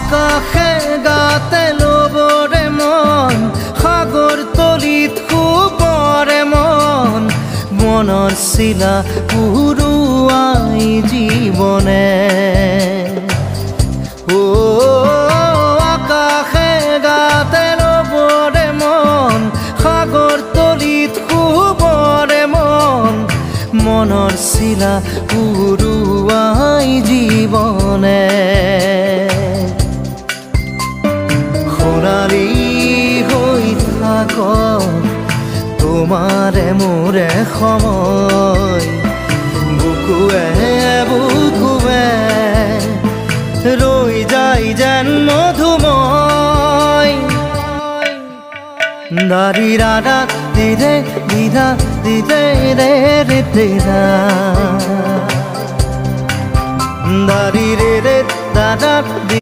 আকাশে গাতে লবৰে মন সাগৰ তলিত শুবৰে মন মনৰ চিলা উৰুৱাই জীৱনে আকাশে গাতে লবৰে মন সাগৰ তলিত শুবৰে মন মনৰ চিলা উৰুৱাই জীৱনে সোণালী হৈ থাকক তোমাৰে মোৰে সময় বুকুৱে বুকুৱে ৰৈ যায় যেন মধুময় দাৰি ৰাধা দিদে দিদা দিদে ৰে ৰে দিদা দাৰি ৰে ৰে দাদা